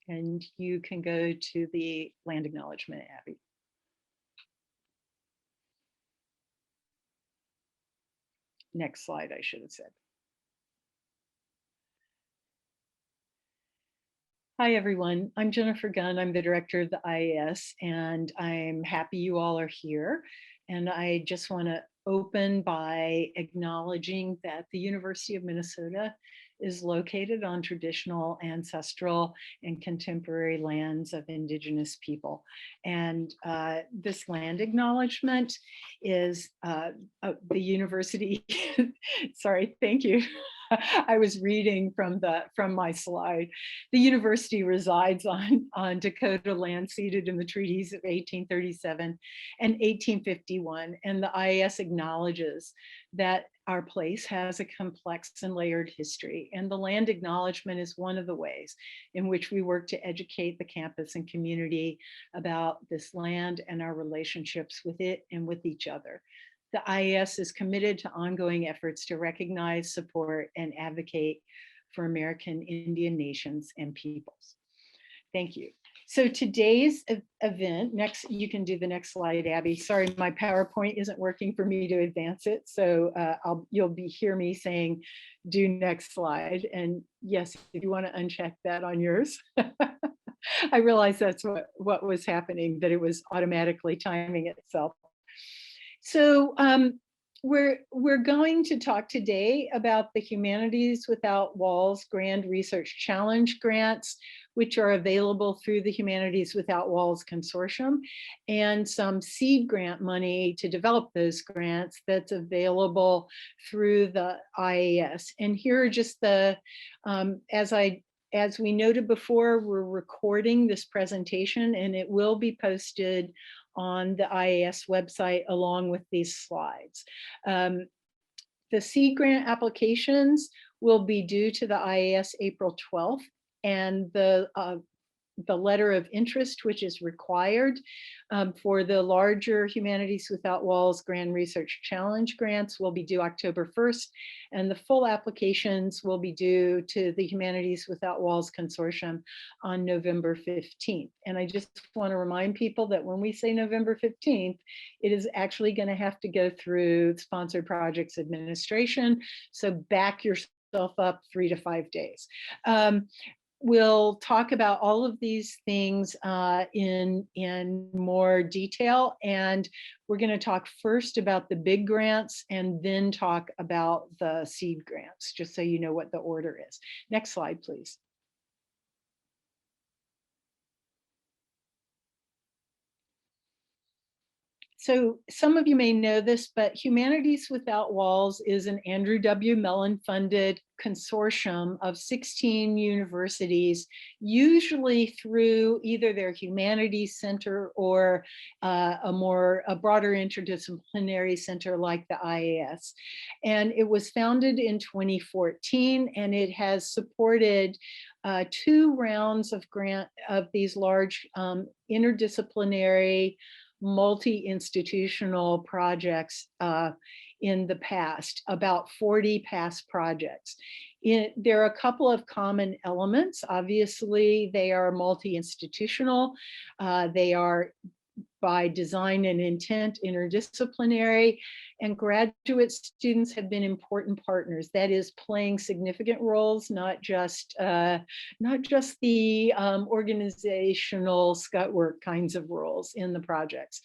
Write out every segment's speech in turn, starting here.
And you can go to the land acknowledgement, Abby. Next slide, I should have said. Hi, everyone. I'm Jennifer Gunn. I'm the director of the IAS, and I'm happy you all are here. And I just want to open by acknowledging that the University of Minnesota is located on traditional, ancestral, and contemporary lands of Indigenous people. And this land acknowledgement is the university. Sorry, thank you. I was reading from my slide. The university resides on Dakota land ceded in the treaties of 1837 and 1851, and the IAS acknowledges that our place has a complex and layered history, and the land acknowledgement is one of the ways in which we work to educate the campus and community about this land and our relationships with it and with each other. The IAS is committed to ongoing efforts to recognize, support, and advocate for American Indian nations and peoples. Thank you. So today's event, next, you can do the next slide, Abby. Sorry, my PowerPoint isn't working for me to advance it. So you'll hear me saying, do next slide. And yes, if you want to uncheck that on yours. I realized that's what was happening, that it was automatically timing itself. So we're going to talk today about the Humanities Without Walls Grand Research Challenge grants, which are available through the Humanities Without Walls Consortium, and some seed grant money to develop those grants that's available through the IAS. And here are just the, as we noted before, we're recording this presentation and it will be posted on the IAS website along with these slides. The seed grant applications will be due to the IAS April 12th, and the letter of interest, which is required for the larger Humanities Without Walls Grand Research Challenge grants, will be due October 1st, and the full applications will be due to the Humanities Without Walls Consortium on November 15th. And I just want to remind people that when we say November 15th, it is actually going to have to go through Sponsored Projects Administration, so back yourself up 3 to 5 days. We'll talk about all of these things in more detail, and we're going to talk first about the big grants and then talk about the seed grants, just so you know what the order is. Next slide, please. So some of you may know this, but Humanities Without Walls is an Andrew W. Mellon funded consortium of 16 universities, usually through either their Humanities Center or a broader interdisciplinary center like the IAS. And it was founded in 2014, and it has supported 2 rounds of these large interdisciplinary multi-institutional projects in the past, about 40 past projects. There are a couple of common elements. Obviously, they are multi-institutional. They are by design and intent interdisciplinary, and graduate students have been important partners. That is, playing significant roles, not just the organizational scut work kinds of roles in the projects.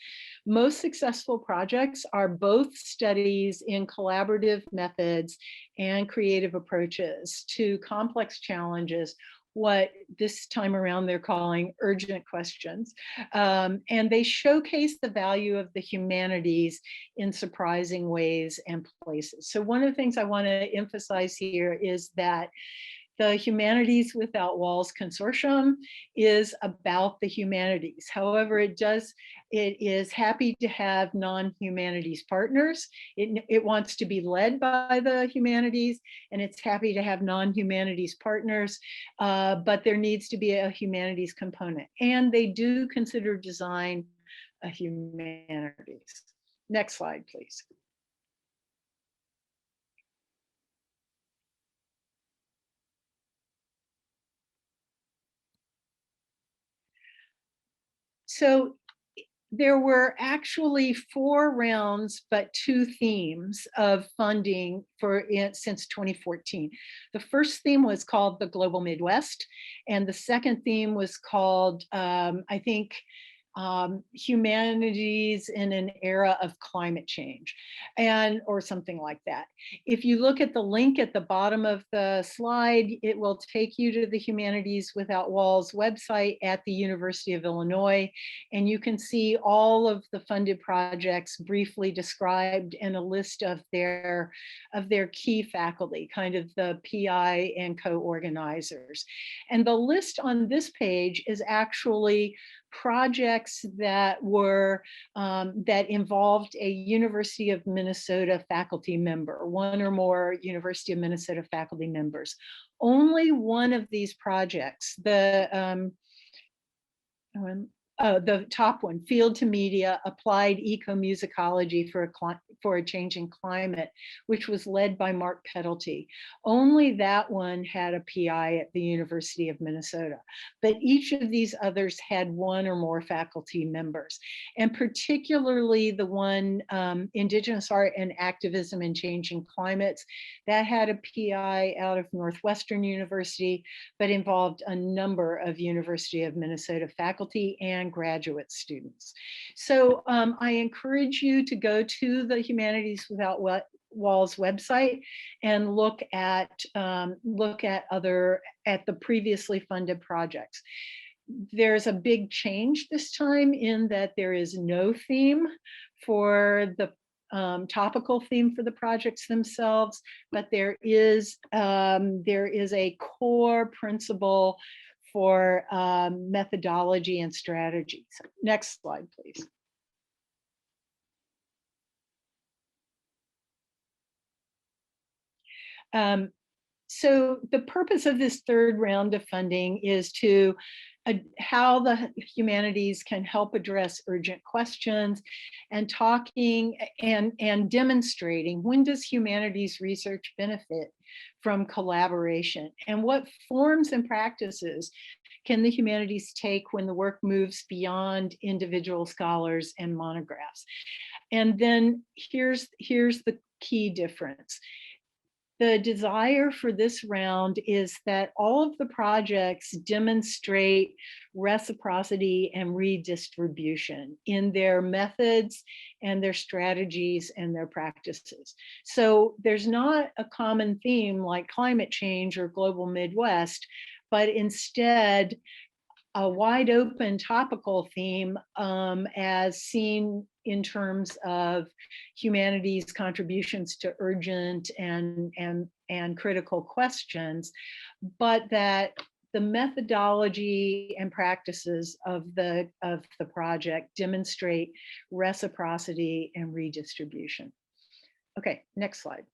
Most successful projects are both studies in collaborative methods and creative approaches to complex challenges, what this time around they're calling urgent questions. And they showcase the value of the humanities in surprising ways and places. So one of the things I want to emphasize here is that the Humanities Without Walls Consortium is about the humanities. However, it is happy to have non-humanities partners. It wants to be led by the humanities, and it's happy to have non-humanities partners, but there needs to be a humanities component. And they do consider design a humanities. Next slide, please. So there were actually 4 rounds, but 2 themes of funding for it since 2014. The first theme was called the Global Midwest, and the second theme was called, I think, Humanities in an Era of Climate Change, and or something like that. If you look at the link at the bottom of the slide, it will take you to the Humanities Without Walls website at the University of Illinois, and you can see all of the funded projects briefly described and a list of their key faculty, kind of the PI and co-organizers. And the list on this page is actually projects that were that involved a University of Minnesota faculty member, one or more University of Minnesota faculty members. Only one of these projects, the top one, Field to Media, Applied Ecomusicology for a Changing Climate, which was led by Mark Pedelty. Only that one had a PI at the University of Minnesota, but each of these others had one or more faculty members. And particularly the one, Indigenous Art and Activism in Changing Climates, that had a PI out of Northwestern University, but involved a number of University of Minnesota faculty and graduate students. So I encourage you to go to the Humanities Without Walls website and look at the previously funded projects. There's a big change this time in that there is no theme for the topical theme for the projects themselves, but there is a core principle for methodology and strategy. So next slide, please. So the purpose of this third round of funding is to how the humanities can help address urgent questions, and talking and demonstrating when does humanities research benefit from collaboration, and what forms and practices can the humanities take when the work moves beyond individual scholars and monographs. And then here's the key difference. The desire for this round is that all of the projects demonstrate reciprocity and redistribution in their methods and their strategies and their practices. So there's not a common theme like climate change or global Midwest, but instead a wide open topical theme as seen in terms of humanities contributions to urgent and critical questions, but that the methodology and practices of the project demonstrate reciprocity and redistribution. Okay, next slide.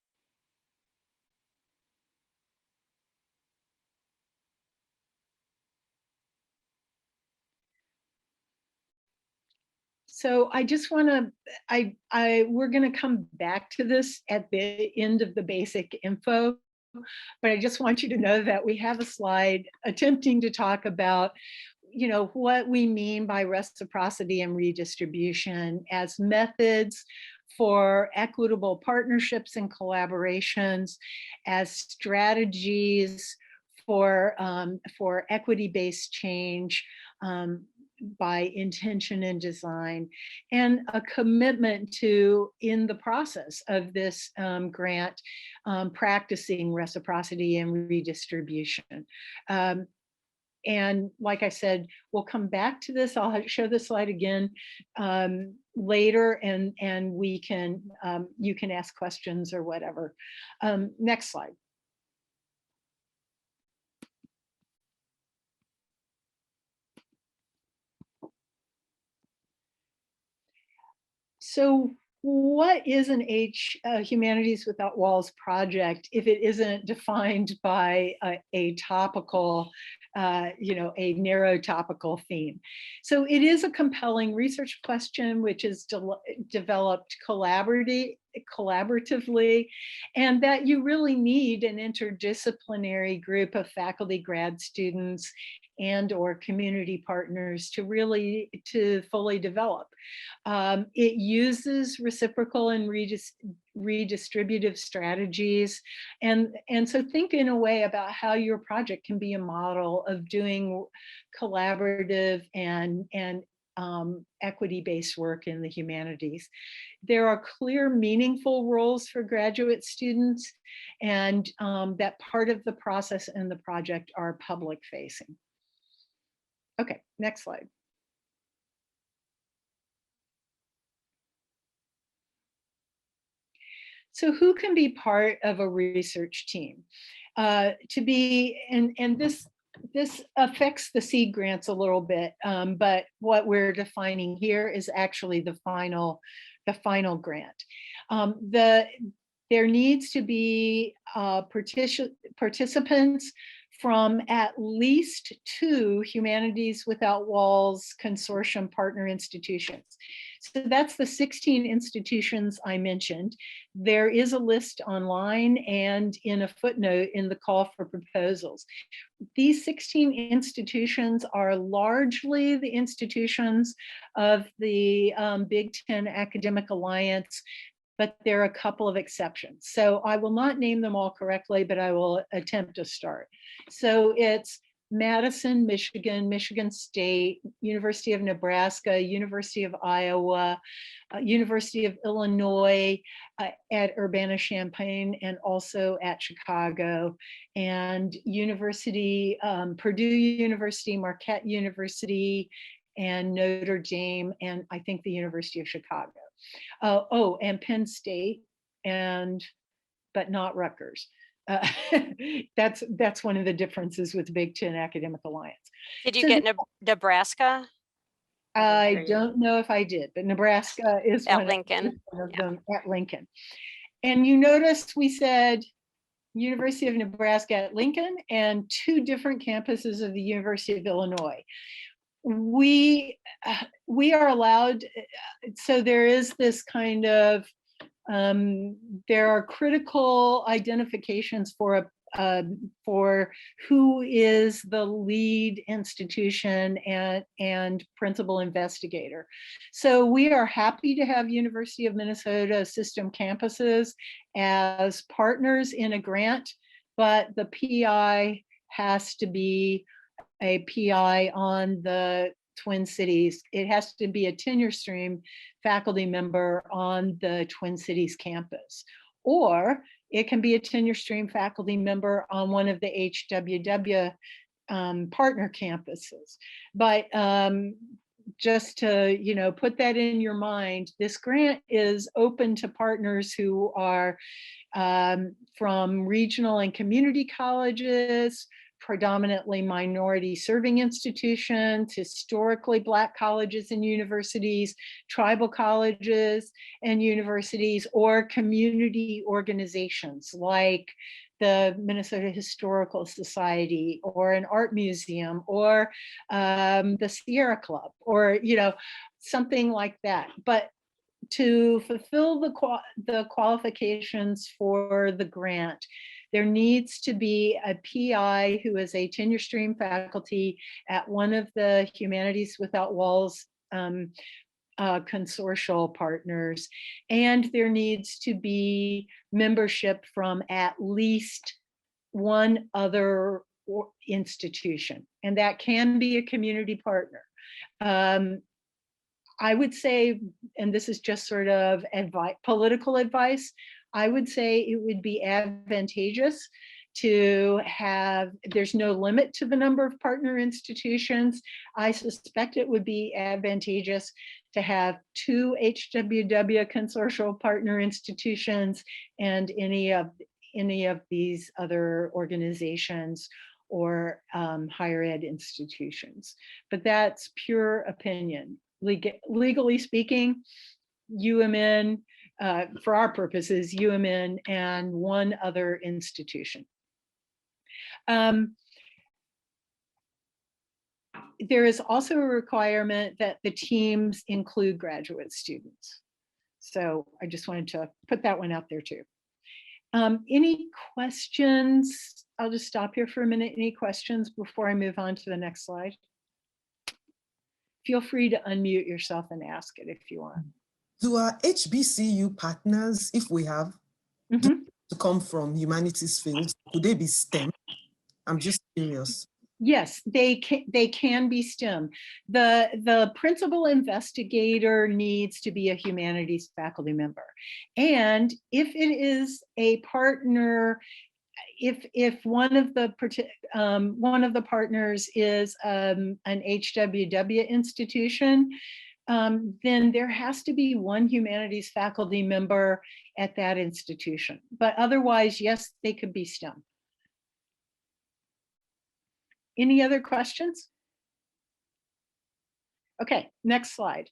So I just want to, we're going to come back to this at the end of the basic info, but I just want you to know that we have a slide attempting to talk about, you know, what we mean by reciprocity and redistribution as methods for equitable partnerships and collaborations, as strategies for equity-based change, by intention and design, and a commitment to, in the process of this grant, practicing reciprocity and redistribution. And like I said, we'll come back to this. I'll show the slide again later, and we can you can ask questions or whatever. Next slide. So what is an Humanities Without Walls project if it isn't defined by a topical, you know, a narrow topical theme? So it is a compelling research question which is developed collaboratively, and that you really need an interdisciplinary group of faculty, grad students, and or community partners to fully develop. It uses reciprocal and redistributive strategies. And so think in a way about how your project can be a model of doing collaborative and equity-based work in the humanities. There are clear, meaningful roles for graduate students, and that part of the process and the project are public facing. Okay, next slide. So who can be part of a research team? This affects the seed grants a little bit, but what we're defining here is actually the final grant. There needs to be participants from at least 2 Humanities Without Walls consortium partner institutions. So that's the 16 institutions I mentioned. There is a list online and in a footnote in the call for proposals. These 16 institutions are largely the institutions of the Big Ten Academic Alliance, but there are a couple of exceptions. So I will not name them all correctly, but I will attempt to start. So it's Madison, Michigan, Michigan State, University of Nebraska, University of Iowa, University of Illinois at Urbana-Champaign, and also at Chicago, and Purdue University, Marquette University, and Notre Dame, and I think the University of Chicago. And Penn State, but not Rutgers. That's one of the differences with Big Ten Academic Alliance. Did you get Nebraska? I don't know if I did, but Nebraska is at Lincoln. One of them at Lincoln. And you noticed we said University of Nebraska at Lincoln and 2 different campuses of the University of Illinois. We are allowed, so there is this kind of, there are critical identifications for who is the lead institution and principal investigator. So we are happy to have University of Minnesota system campuses as partners in a grant, but the PI has to be a PI on the Twin Cities. It has to be a tenure stream faculty member on the Twin Cities campus, or it can be a tenure stream faculty member on one of the HWW partner campuses. But just to put that in your mind, this grant is open to partners who are from regional and community colleges, predominantly minority serving institutions, historically Black colleges and universities, tribal colleges and universities, or community organizations like the Minnesota Historical Society, or an art museum, or the Sierra Club, or something like that. But to fulfill the qualifications for the grant, there needs to be a PI who is a tenure stream faculty at one of the Humanities Without Walls consortial partners, and there needs to be membership from at least one other institution, and that can be a community partner. I would say, and this is just sort of political advice, I would say it would be advantageous to have, there's no limit to the number of partner institutions. I suspect it would be advantageous to have 2 HWW consortial partner institutions and any of these other organizations or higher ed institutions. But that's pure opinion. Legally speaking, UMN, for our purposes, UMN and one other institution. There is also a requirement that the teams include graduate students. So I just wanted to put that one out there too. Any questions I'll just stop here for a minute. Any questions before I move on to the next slide? Feel free to unmute yourself and ask it if you want. Do our HBCU partners, if we have, Mhm. to come from humanities fields, could they be STEM? I'm just curious. Yes, they can be STEM. The principal investigator needs to be a humanities faculty member. And if it is a partner, if one of the partners is an HWW institution, then there has to be one humanities faculty member at that institution. But otherwise, yes, they could be STEM. Any other questions? Okay, next slide.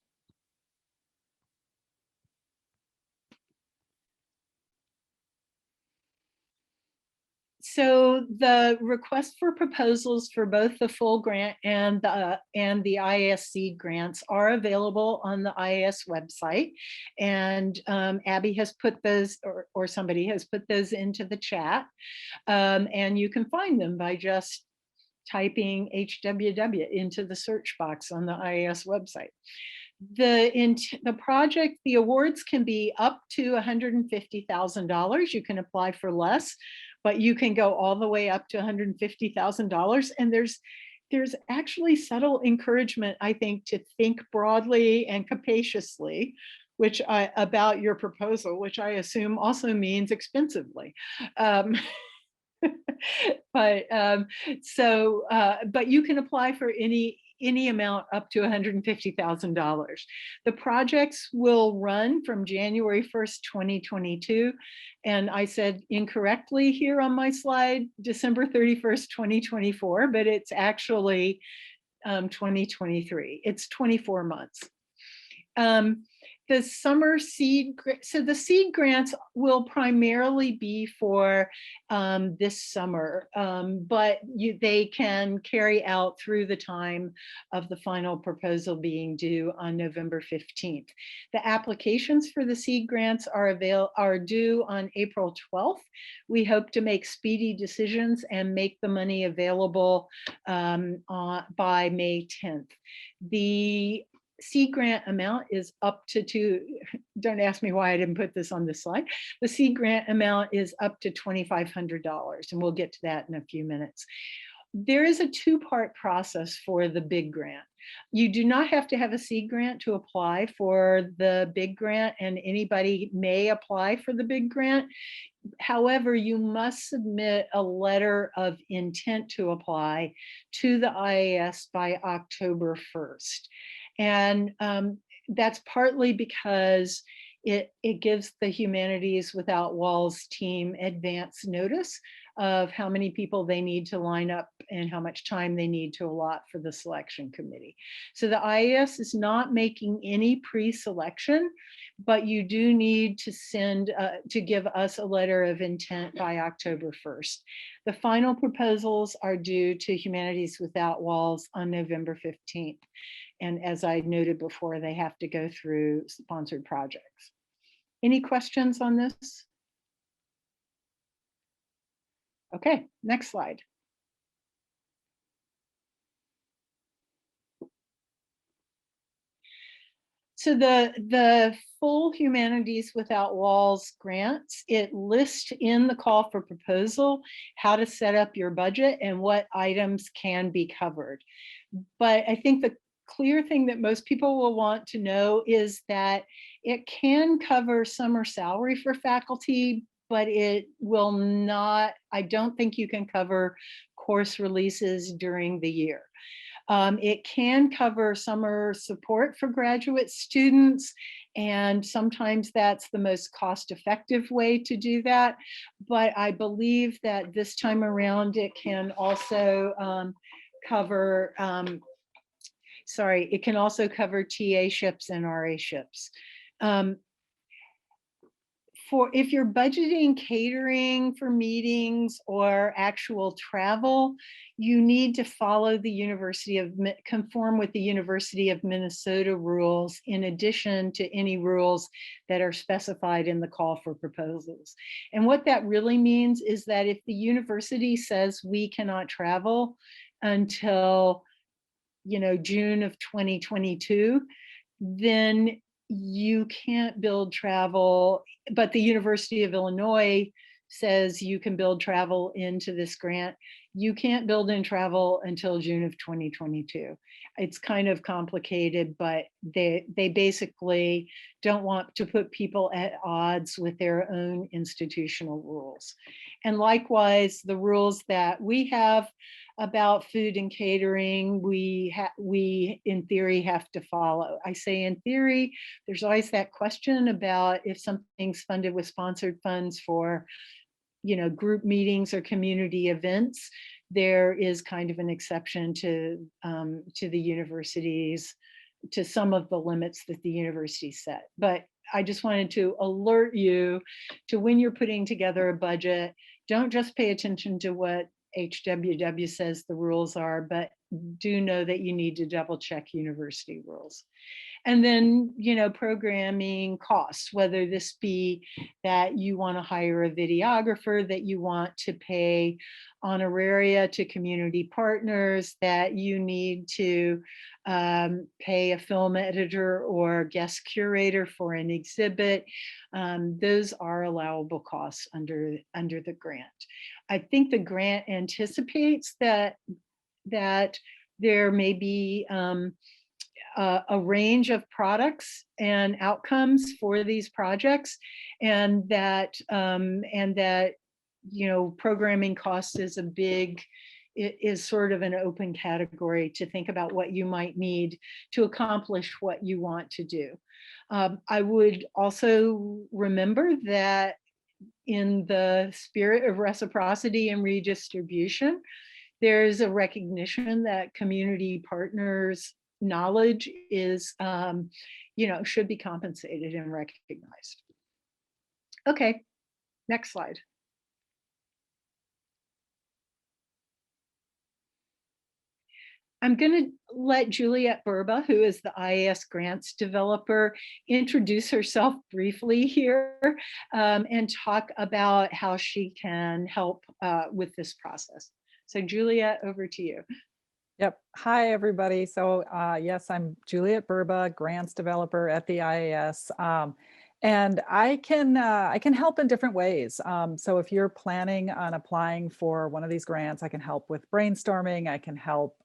So the request for proposals for both the full grant and the ISC grants are available on the IAS website. And Abby has put those, or somebody has put those into the chat. And you can find them by just typing HWW into the search box on the IAS website. The project, the awards can be up to $150,000. You can apply for less, but you can go all the way up to $150,000. And there's actually subtle encouragement, I think, to think broadly and capaciously, about your proposal, which I assume also means expensively. But you can apply for any amount up to $150,000. The projects will run from January 1st, 2022. And I said incorrectly here on my slide, December 31st, 2024, but it's actually 2023. It's 24 months. The summer seed, so the seed grants will primarily be for this summer, but they can carry out through the time of the final proposal being due on November 15th. The applications for the seed grants are due on April 12th. We hope to make speedy decisions and make the money available by May 10th. The seed grant amount is up to don't ask me why I didn't put this on this slide. The seed grant amount is up to $2,500, and we'll get to that in a few minutes. There is a two-part process for the big grant. You do not have to have a seed grant to apply for the big grant, and anybody may apply for the big grant. However, you must submit a letter of intent to apply to the IAS by October 1st. And that's partly because it gives the Humanities Without Walls team advance notice of how many people they need to line up and how much time they need to allot for the selection committee. So the IAS is not making any pre-selection, but you do need to to give us a letter of intent by October 1st. The final proposals are due to Humanities Without Walls on November 15th. And as I noted before, they have to go through sponsored projects. Any questions on this? Okay, next slide. So the full Humanities Without Walls grants, it lists in the call for proposal how to set up your budget and what items can be covered. But I think the clear thing that most people will want to know is that it can cover summer salary for faculty, but it will not, I don't think you can cover course releases during the year. It can cover summer support for graduate students, and sometimes that's the most cost-effective way to do that. But I believe that this time around, it can also cover, it can also cover TA ships and RA ships. for if you're budgeting catering for meetings or actual travel, you need to follow conform with the University of Minnesota rules in addition to any rules that are specified in the call for proposals. And what that really means is that if the university says we cannot travel until, June of 2022, then you can't build travel, but the University of Illinois says you can build travel into this grant. You can't build in travel until June of 2022. It's kind of complicated, but they basically don't want to put people at odds with their own institutional rules. And likewise, the rules that we have about food and catering, we in theory have to follow. I say in theory, there's always that question about if something's funded with sponsored funds for, group meetings or community events, there is kind of an exception to the universities, to some of the limits that the university set. But I just wanted to alert you to, when you're putting together a budget, don't just pay attention to what HWW says the rules are, but do know that you need to double check university rules. And then, programming costs, whether this be that you want to hire a videographer, that you want to pay honoraria to community partners, that you need to pay a film editor or guest curator for an exhibit. Those are allowable costs under the grant. I think the grant anticipates that there may be a range of products and outcomes for these projects, and that programming cost is sort of an open category to think about what you might need to accomplish what you want to do. I would also remember that in the spirit of reciprocity and redistribution, there's a recognition that community partners' knowledge is, should be compensated and recognized. Okay, next slide. I'm going to let Juliet Burba, who is the IAS grants developer, introduce herself briefly here and talk about how she can help with this process. So Juliet, over to you. Yep. Hi, everybody. So yes, I'm Juliet Burba, grants developer at the IAS. And I can help in different ways. So if you're planning on applying for one of these grants, I can help with brainstorming. I can help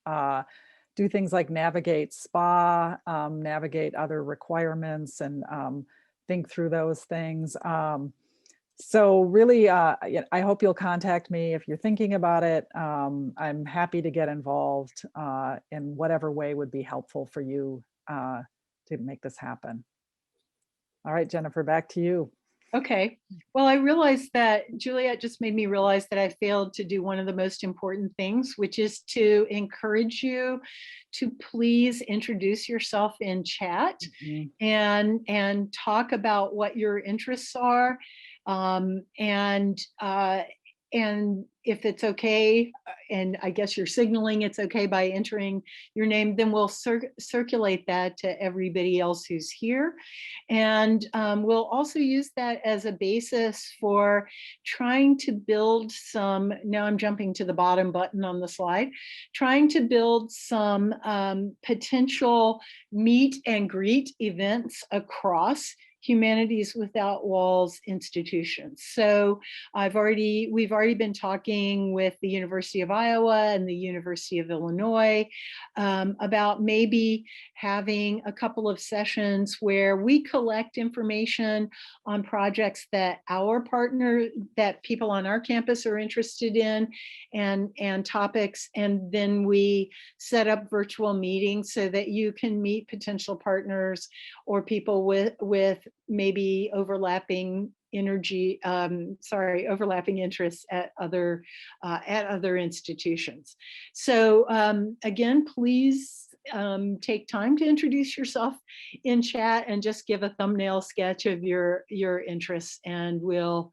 do things like navigate SPA, navigate other requirements, and think through those things. So really, I hope you'll contact me if you're thinking about it. I'm happy to get involved in whatever way would be helpful for you to make this happen. All right, Jennifer, back to you. Okay. Well, I realized that Juliet just made me realize that I failed to do one of the most important things, which is to encourage you to please introduce yourself in chat and talk about what your interests are. And if it's okay, and I guess you're signaling it's okay by entering your name, then we'll circulate that to everybody else who's here. And we'll also use that as a basis for trying to build some, now I'm jumping to the bottom button on the slide, trying to build some potential meet and greet events across Humanities Without Walls institutions. So we've already been talking with the University of Iowa and the University of Illinois about maybe having a couple of sessions where we collect information on projects that that people on our campus are interested in, and topics, and then we set up virtual meetings so that you can meet potential partners or people with maybe overlapping overlapping interests at other institutions. So again, please take time to introduce yourself in chat and just give a thumbnail sketch of your interests, and we'll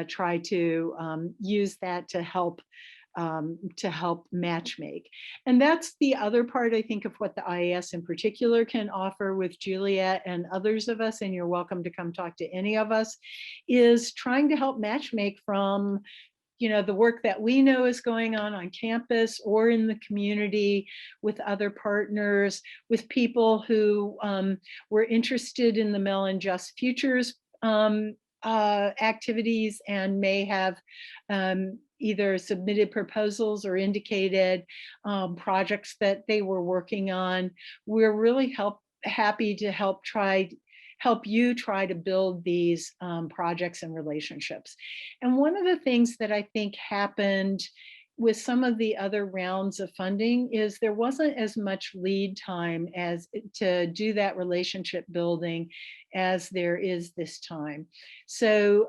try to use that to help matchmake. And that's the other part, I think, of what the IAS in particular can offer with Juliet and others of us, and you're welcome to come talk to any of us, is trying to help matchmake from the work that we know is going on campus or in the community with other partners, with people who were interested in the Mellon Just Futures activities and may have either submitted proposals or indicated projects that they were working on. We're really happy to help you try to build these projects and relationships. And one of the things that I think happened with some of the other rounds of funding is there wasn't as much lead time as to do that relationship building as there is this time. So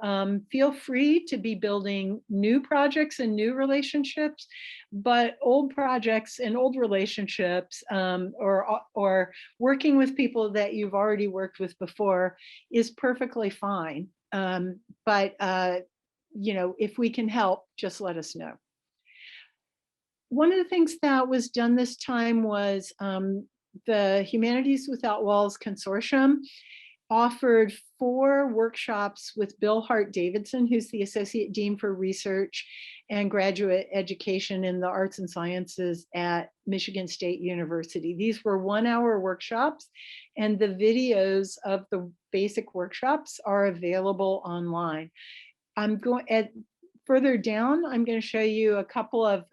feel free to be building new projects and new relationships, but old projects and old relationships or working with people that you've already worked with before is perfectly fine. But if we can help, just let us know. One of the things that was done this time was the Humanities Without Walls Consortium offered 4 workshops with Bill Hart-Davidson, who's the Associate Dean for Research and Graduate Education in the Arts and Sciences at Michigan State University. These were 1-hour workshops, and the videos of the basic workshops are available online. Further down, I'm going to show you a couple of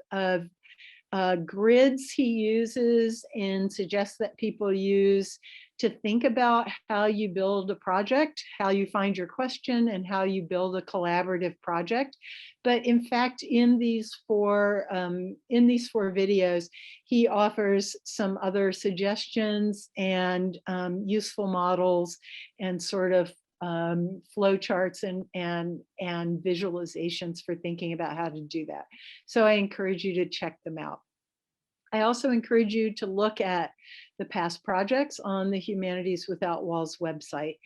grids he uses and suggests that people use to think about how you build a project, how you find your question, and how you build a collaborative project. But in fact, in these 4 videos, he offers some other suggestions and useful models and sort of flow charts and visualizations for thinking about how to do that. So I encourage you to check them out. I also encourage you to look at the past projects on the Humanities Without Walls website.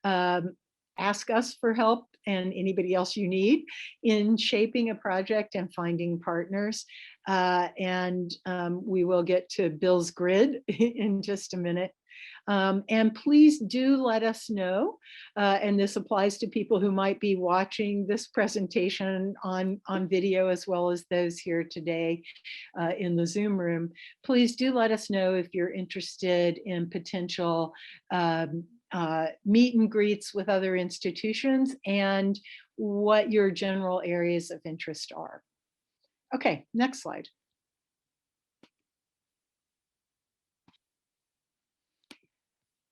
Ask us for help and anybody else you need in shaping a project and finding partners. We will get to Bill's grid in just a minute. And please do let us know, and this applies to people who might be watching this presentation on video as well as those here today in the Zoom room. Please do let us know if you're interested in potential meet and greets with other institutions and what your general areas of interest are. Okay, next slide.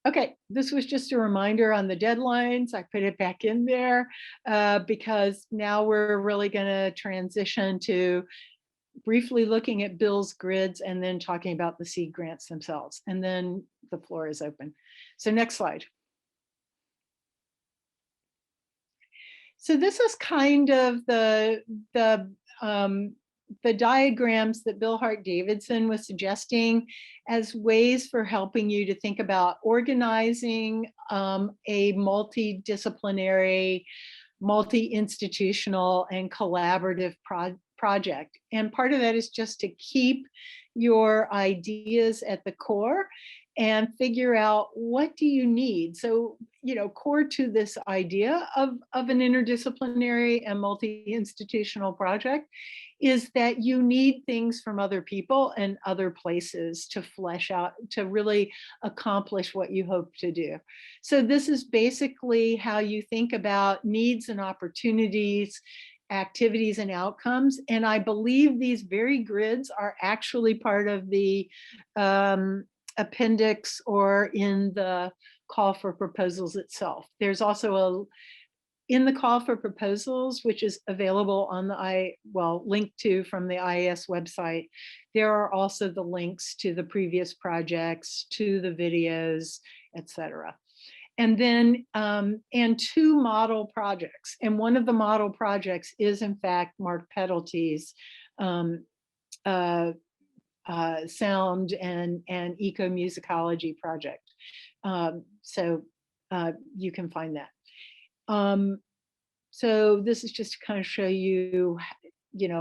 Okay, this was just a reminder on the deadlines. I put it back in there because now we're really going to transition to briefly looking at Bill's grids and then talking about the seed grants themselves. And then the floor is open. So next slide. So this is kind of the diagrams that Bill Hart-Davidson was suggesting as ways for helping you to think about organizing a multidisciplinary, multi-institutional and collaborative project. And part of that is just to keep your ideas at the core and figure out what do you need. So, core to this idea of an interdisciplinary and multi-institutional project is that you need things from other people and other places to flesh out, to really accomplish what you hope to do. So this is basically how you think about needs and opportunities, activities and outcomes. And I believe these very grids are actually part of the appendix or in the call for proposals itself. There's also in the call for proposals, which is available on the linked to from the IAS website, there are also the links to the previous projects, to the videos, etc. And then, and 2 model projects. And one of the model projects is in fact Mark Peddlety's sound and ecomusicology project. So you can find that. So this is just to kind of show you,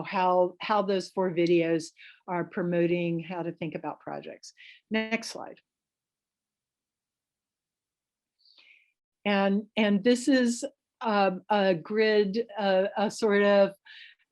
how those 4 videos are promoting how to think about projects. Next slide. And this is a grid, a sort of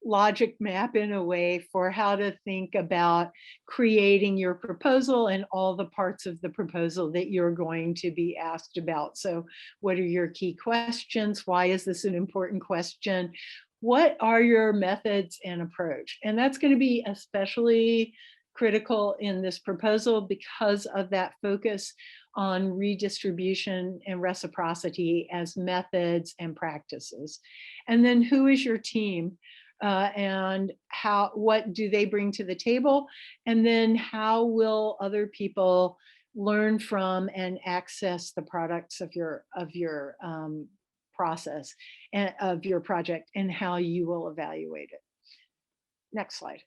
logic map in a way for how to think about creating your proposal and all the parts of the proposal that you're going to be asked about. So what are your key questions? Why is this an important question? What are your methods and approach? And that's going to be especially critical in this proposal because of that focus on redistribution and reciprocity as methods and practices. And then who is your team? And what do they bring to the table? And then how will other people learn from and access the products of your process and of your project, and how you will evaluate it. Next slide.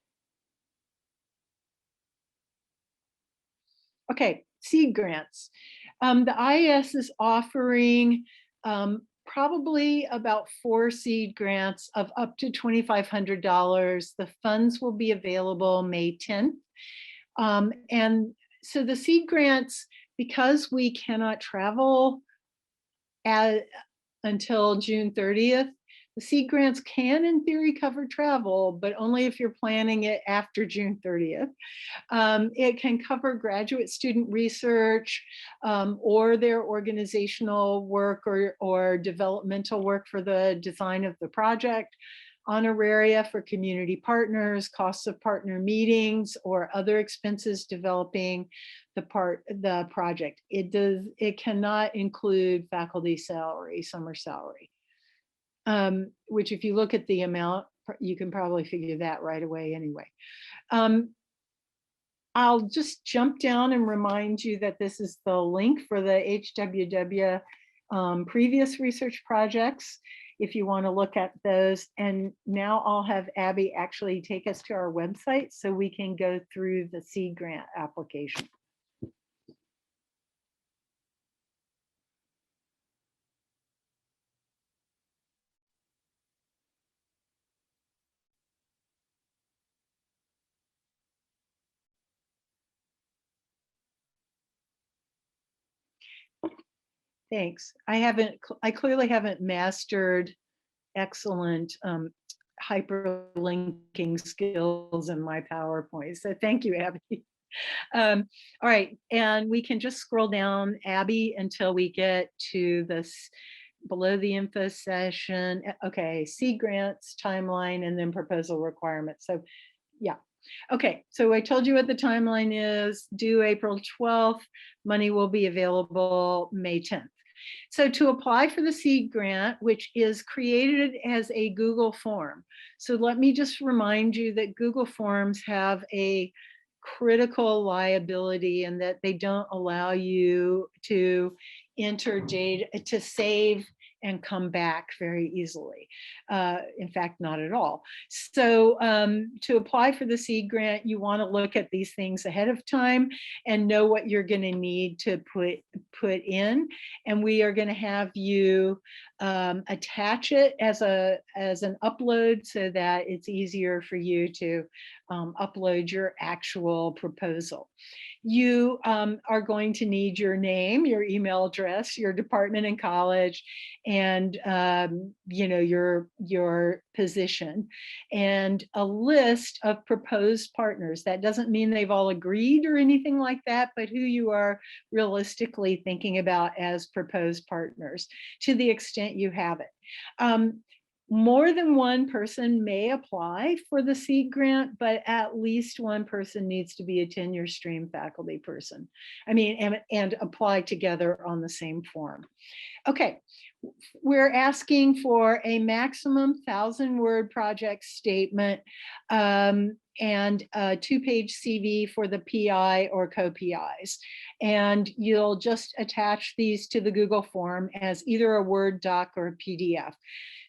Okay, seed grants. The IAS is offering probably about 4 seed grants of up to $2,500. The funds will be available May 10th. And so the seed grants, because we cannot travel until June 30th, the seed grants can in theory cover travel, but only if you're planning it after June 30th. It can cover graduate student research or their organizational work or developmental work for the design of the project, honoraria for community partners, costs of partner meetings, or other expenses developing the project. It cannot include faculty salary, summer salary. Which if you look at the amount, you can probably figure that right away anyway. I'll just jump down and remind you that this is the link for the HWW previous research projects, if you want to look at those. And now I'll have Abby actually take us to our website so we can go through the seed grant application. Thanks. I clearly haven't mastered excellent hyperlinking skills in my PowerPoint. So thank you, Abby. All right, and we can just scroll down, Abby, until we get to this below the info session. Okay, seed grants, timeline, and then proposal requirements. So yeah. Okay, so I told you what the timeline is, due April 12th, money will be available May 10th. So to apply for the seed grant, which is created as a Google form. So let me just remind you that Google Forms have a critical liability in that they don't allow you to enter data, to save and come back very easily. In fact, not at all. So to apply for the seed grant, you want to look at these things ahead of time and know what you're going to need to put in. And we are going to have you attach it as an upload so that it's easier for you to upload your actual proposal. You are going to need your name, your email address, your department and college, and your position, and a list of proposed partners. That doesn't mean they've all agreed or anything like that, but who you are realistically thinking about as proposed partners, to the extent you have it. More than one person may apply for the seed grant, but at least one person needs to be a tenure stream faculty person. I mean, and apply together on the same form. Okay, we're asking for a maximum 1,000-word project statement. and a 2-page CV for the PI or co-PIs. And you'll just attach these to the Google form as either a Word doc or a PDF.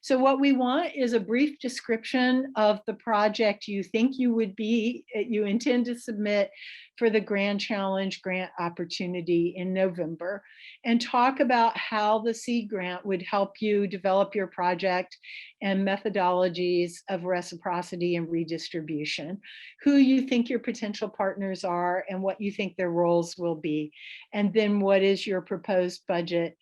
So what we want is a brief description of the project you think you intend to submit for the Grand Challenge grant opportunity in November, and talk about how the seed grant would help you develop your project and methodologies of reciprocity and redistribution, who you think your potential partners are and what you think their roles will be, and then what is your proposed budget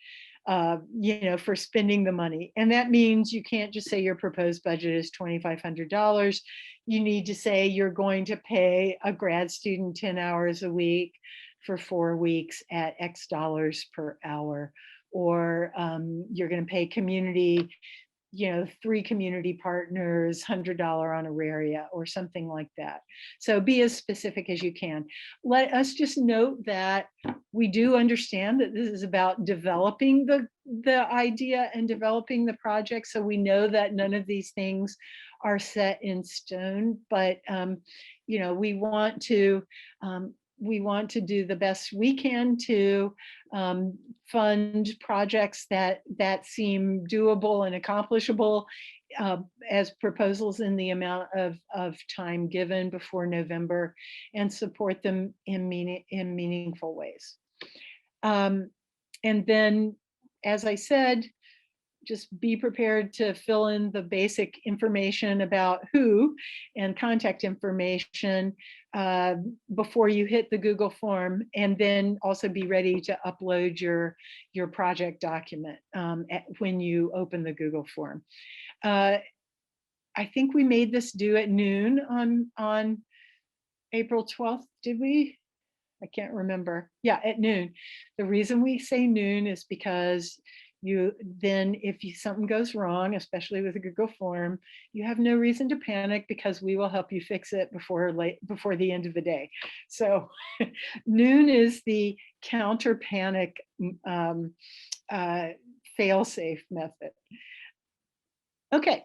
for spending the money. And that means you can't just say your proposed budget is $2,500. You need to say you're going to pay a grad student 10 hours a week for 4 weeks at X dollars per hour, or you're going to pay community, 3 community partners, $100 honoraria or something like that. So be as specific as you can. Let us just note that we do understand that this is about developing the idea and developing the project. So we know that none of these things are set in stone, but we want to do the best we can to fund projects that seem doable and accomplishable as proposals in the amount of time given before November, and support them in meaningful ways. And then, as I said, just be prepared to fill in the basic information about who and contact information before you hit the Google form, and then also be ready to upload your project document when you open the Google form. I think we made this due at noon on April 12th, did we? I can't remember. Yeah, at noon. The reason we say noon is because if something goes wrong, especially with a Google form, you have no reason to panic, because we will help you fix it before the end of the day. So noon is the counter panic fail-safe method. Okay,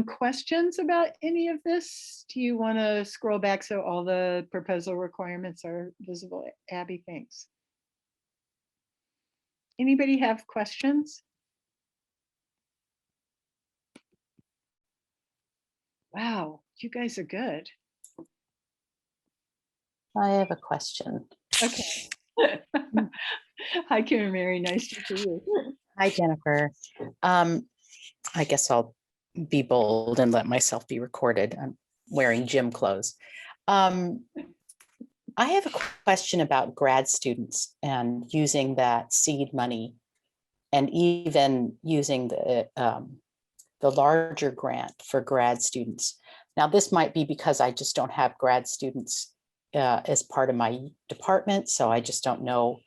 questions about any of this? Do you want to scroll back so all the proposal requirements are visible? Abby, thanks. Anybody have questions? Wow, you guys are good. I have a question. Okay. Hi, Karen Mary. Nice to see you. Hi, Jennifer. I guess I'll be bold and let myself be recorded. I'm wearing gym clothes. I have a question about grad students and using that seed money, and even using the larger grant for grad students. Now, this might be because I just don't have grad students as part of my department, so I just don't know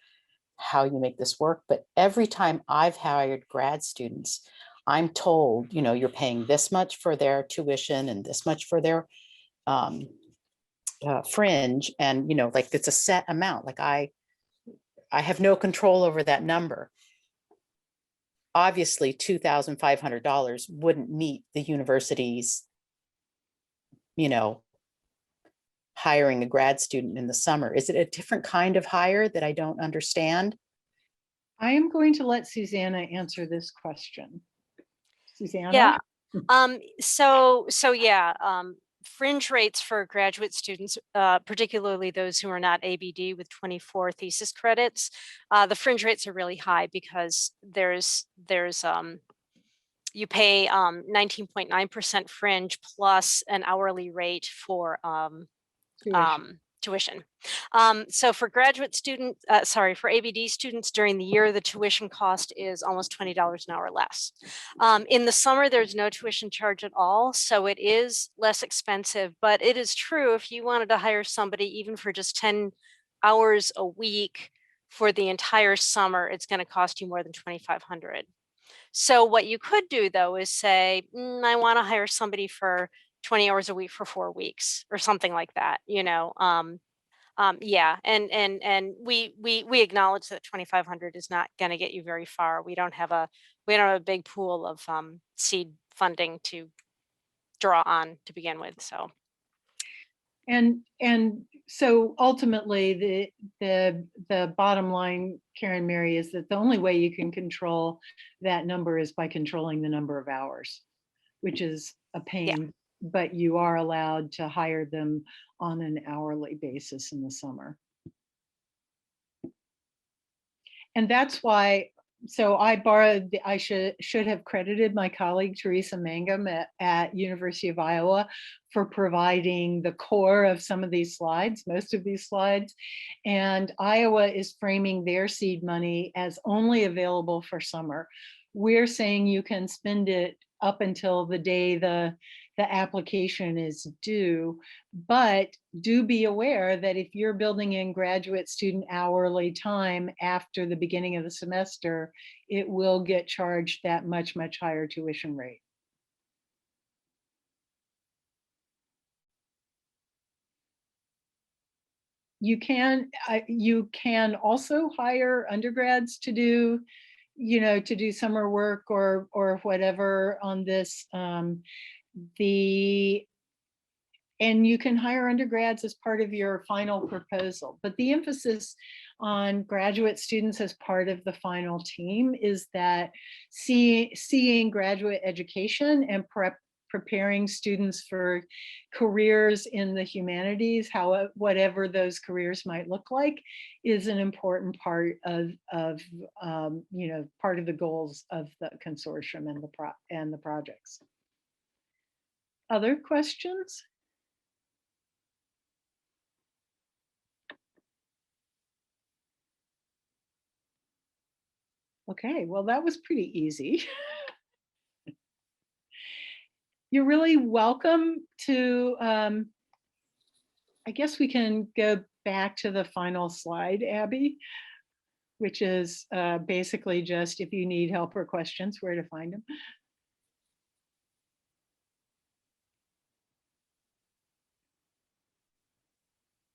how you make this work. But every time I've hired grad students, I'm told, you're paying this much for their tuition and this much for their fringe, and like it's a set amount. Like I have no control over that number. Obviously, $2,500 wouldn't meet the university's, hiring a grad student in the summer. Is it a different kind of hire that I don't understand? I am going to let Susanna answer this question. Susanna? Yeah. Fringe rates for graduate students, particularly those who are not ABD with 24 thesis credits, the fringe rates are really high because you pay 19.9% fringe plus an hourly rate for tuition. So for graduate students, for ABD students during the year, the tuition cost is almost $20 an hour less. In the summer, there's no tuition charge at all, so it is less expensive. But it is true, if you wanted to hire somebody even for just 10 hours a week for the entire summer, it's going to cost you more than $2,500. So what you could do, though, is say, I want to hire somebody for 20 hours a week for 4 weeks or something like that, yeah. And we acknowledge that 2,500 is not going to get you very far. We don't have a big pool of seed funding to draw on to begin with. So And so ultimately, the bottom line, Karen Mary, is that the only way you can control that number is by controlling the number of hours, which is a pain, but you are allowed to hire them on an hourly basis in the summer. And that's why, so I borrowed, I should have credited my colleague Teresa Mangum at University of Iowa for providing the core of some of these slides, most of these slides. And Iowa is framing their seed money as only available for summer. We're saying you can spend it up until the day the application is due, but do be aware that if you're building in graduate student hourly time after the beginning of the semester, it will get charged that much, much higher tuition rate. You can also hire undergrads to do, to do summer work or whatever on this. And you can hire undergrads as part of your final proposal. But the emphasis on graduate students as part of the final team is that seeing graduate education and preparing students for careers in the humanities, whatever those careers might look like, is an important part of part of the goals of the consortium and the projects. Other questions? Okay, well, that was pretty easy. You're really welcome to, I guess we can go back to the final slide, Abby, which is basically just if you need help or questions, where to find them.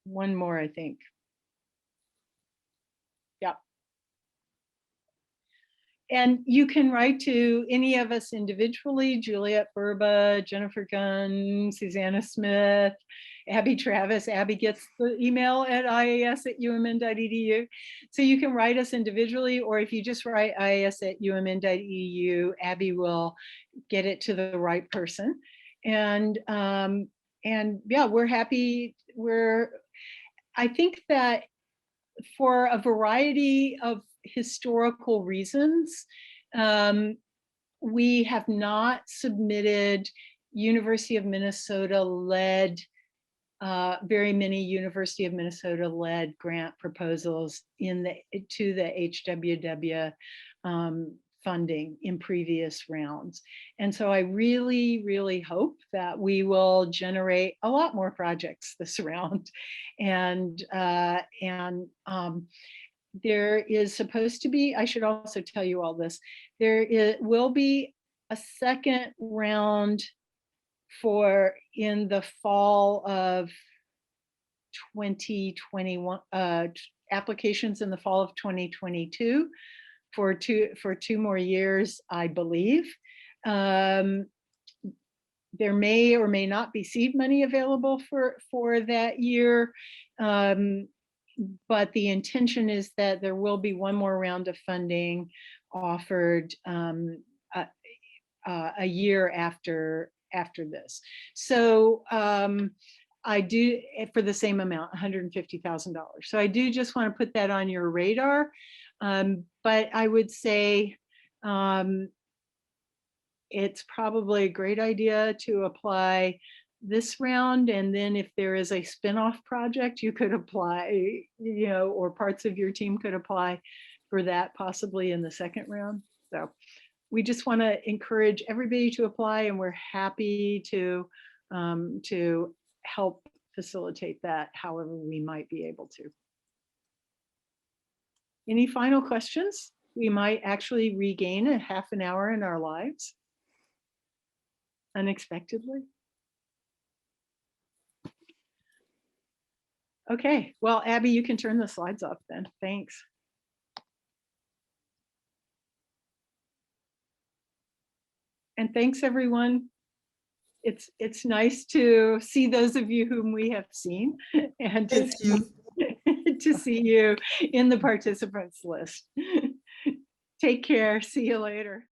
One more, I think. Yeah. And you can write to any of us individually, Juliet Burba, Jennifer Gunn, Susanna Smith, Abby Travis. Abby gets the email at ias.umn.edu. So you can write us individually, or if you just write ias.umn.edu, Abby will get it to the right person. And yeah, we're happy. I think that for a variety of historical reasons, we have not submitted University of Minnesota led, very many University of Minnesota led grant proposals to the HWW funding in previous rounds. And so I really, really hope that we will generate a lot more projects this round. And there is supposed to be, I should also tell you all this, will be a second round in the fall of 2021, applications in the fall of 2022 for two more years, I believe. There may or may not be seed money available for that year. But the intention is that there will be one more round of funding offered a year after this. So I do, for the same amount, $150,000. So I do just want to put that on your radar. But I would say it's probably a great idea to apply this round, and then if there is a spin-off project, you could apply, or parts of your team could apply for that possibly in the second round. So we just want to encourage everybody to apply, and we're happy to help facilitate that however we might be able to. Any final questions? We might actually regain a half an hour in our lives unexpectedly. Okay, well, Abby, you can turn the slides off then. Thanks. And thanks, everyone. it's nice to see those of you whom we have seen and to Thank you. to see you in the participants list. Take care. See you later.